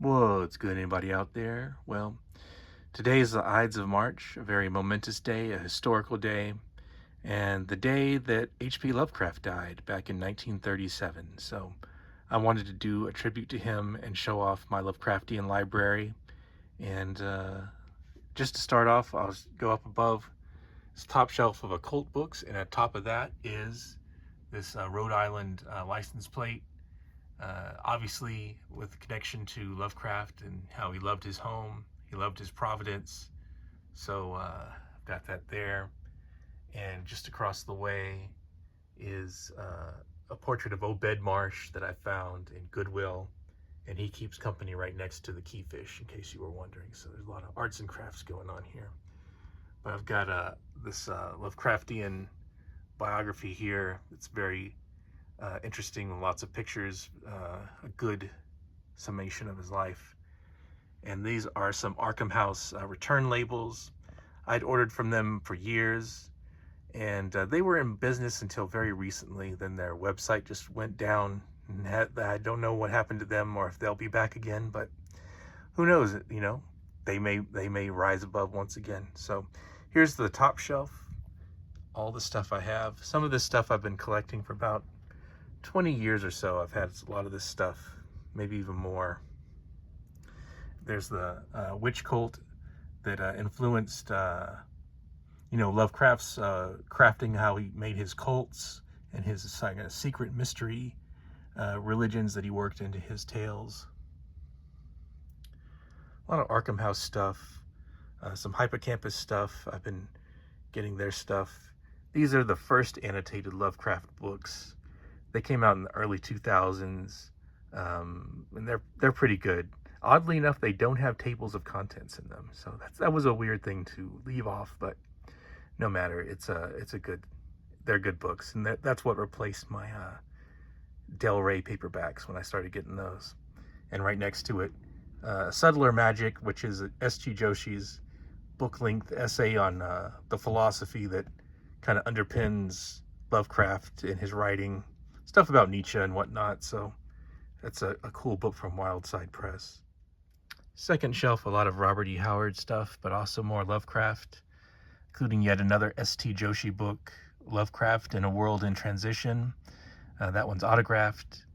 Whoa, it's good. Anybody out there? Well, today is the Ides of March, a very momentous day, a historical day, and the day that H.P. Lovecraft died back in 1937. So I wanted to do a tribute to him and show off my Lovecraftian library. And just to start off, I'll go up above this top shelf of occult books, and at top of that is this Rhode Island license plate, obviously with connection to Lovecraft and how he loved his home, he loved his Providence. So I've got that there. And just across the way is a portrait of Obed Marsh that I found in Goodwill. And he keeps company right next to the keyfish, in case you were wondering. So there's a lot of arts and crafts going on here. But I've got this Lovecraftian biography here. It's very interesting, lots of pictures, a good summation of his life. And these are some Arkham House return labels. I'd ordered from them for years, and they were in business until very recently. Then their website just went down, and I don't know what happened to them or if they'll be back again, but who knows, they may rise above once again. So here's the top shelf, all the stuff I have. Some of this stuff I've been collecting for about 20 years or so. I've had a lot of this stuff, maybe even more. There's the witch cult that influenced, Lovecraft's crafting, how he made his cults and his secret mystery religions that he worked into his tales. A lot of Arkham House stuff, some Hippocampus stuff. I've been getting their stuff. These are the first annotated Lovecraft books. They came out in the early 2000s, and they're pretty good. Oddly enough, they don't have tables of contents in them, so that was a weird thing to leave off. But no matter, they're good books, and that's what replaced my Del Rey paperbacks when I started getting those. And right next to it, Subtler Magic, which is S.G. Joshi's book-length essay on the philosophy that kind of underpins Lovecraft in his writing. Stuff about Nietzsche and whatnot, so that's a cool book from Wildside Press. Second shelf, a lot of Robert E. Howard stuff, but also more Lovecraft, including yet another S.T. Joshi book, Lovecraft in a World in Transition. That one's autographed.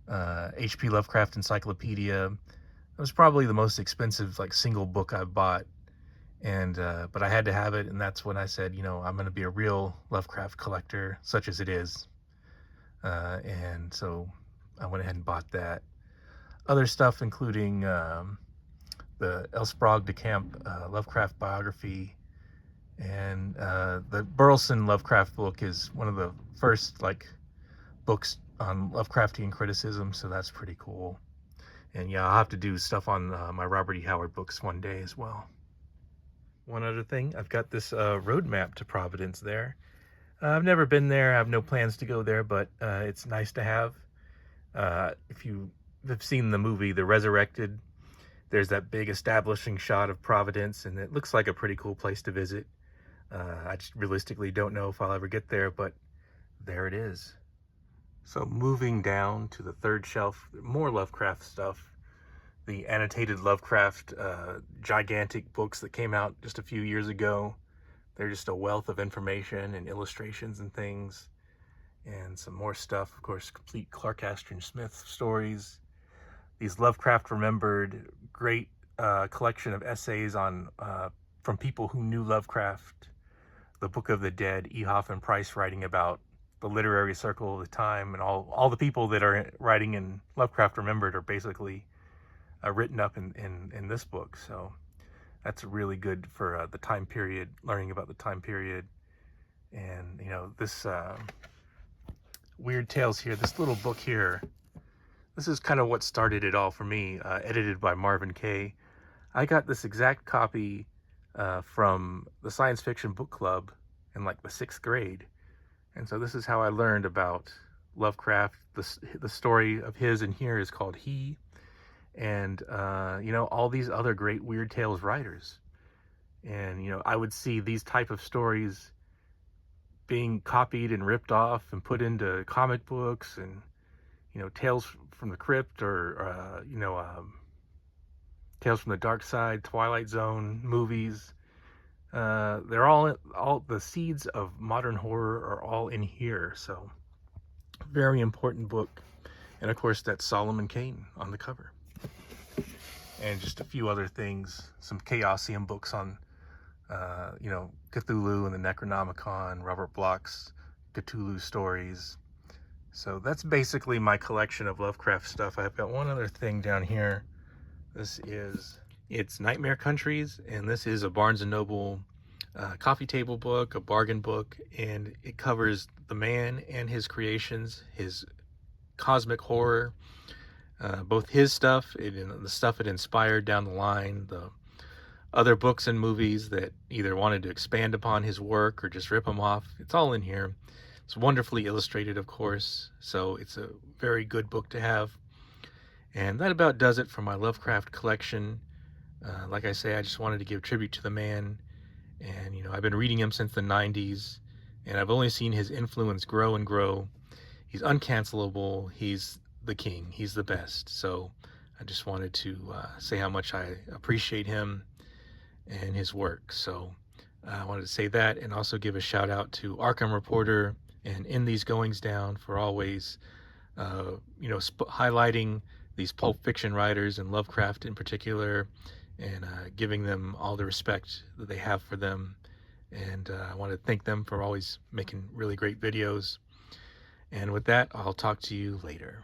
H.P. Lovecraft Encyclopedia. It was probably the most expensive single book I've bought, and but I had to have it, and that's when I said, I'm going to be a real Lovecraft collector, such as it is. And so I went ahead and bought that. Other stuff, including the L. Sprague de Camp Lovecraft biography, and the Burleson Lovecraft book is one of the first books on Lovecraftian criticism, so that's pretty cool. And yeah, I'll have to do stuff on my Robert E. Howard books one day as well. One other thing, I've got this roadmap to Providence there. I've never been there. I have no plans to go there, but it's nice to have. If you have seen the movie The Resurrected, there's that big establishing shot of Providence, and it looks like a pretty cool place to visit. I just realistically don't know if I'll ever get there, but there it is. So moving down to the third shelf, more Lovecraft stuff. The annotated Lovecraft gigantic books that came out just a few years ago. They're just a wealth of information and illustrations and things. And some more stuff, of course, complete Clark Ashton Smith stories. These Lovecraft Remembered, great collection of essays on from people who knew Lovecraft. The Book of the Dead, E. Hoffman Price writing about the literary circle of the time, and all the people that are writing in Lovecraft Remembered are basically written up in this book. So that's really good for the time period, learning about the time period. And, this Weird Tales here, this little book here, this is kind of what started it all for me, edited by Marvin Kaye. I got this exact copy from the Science Fiction Book Club in the 6th grade. And so this is how I learned about Lovecraft. The story of his in here is called He. And, all these other great Weird Tales writers. And, I would see these type of stories being copied and ripped off and put into comic books and, Tales from the Crypt or, Tales from the Dark Side, Twilight Zone movies. They're all the seeds of modern horror are all in here. So very important book. And of course, that's Solomon Kane on the cover. And just a few other things, some Chaosium books on, Cthulhu and the Necronomicon, Robert Bloch's Cthulhu stories. So that's basically my collection of Lovecraft stuff. I've got one other thing down here. It's Nightmare Countries, and this is a Barnes & Noble coffee table book, a bargain book, and it covers the man and his creations, his cosmic horror, both his stuff and the stuff it inspired down the line, the other books and movies that either wanted to expand upon his work or just rip him off. It's all in here. It's wonderfully illustrated, of course, so it's a very good book to have. And that about does it for my Lovecraft collection. Like I say, I just wanted to give tribute to the man. And, I've been reading him since the 90s, and I've only seen his influence grow and grow. He's uncancelable. He's the king. He's the best. So I just wanted to say how much I appreciate him and his work. So I wanted to say that, and also give a shout out to Arkham Reporter and In These Goings Down for always, highlighting these Pulp Fiction writers and Lovecraft in particular, and giving them all the respect that they have for them. And I want to thank them for always making really great videos. And with that, I'll talk to you later.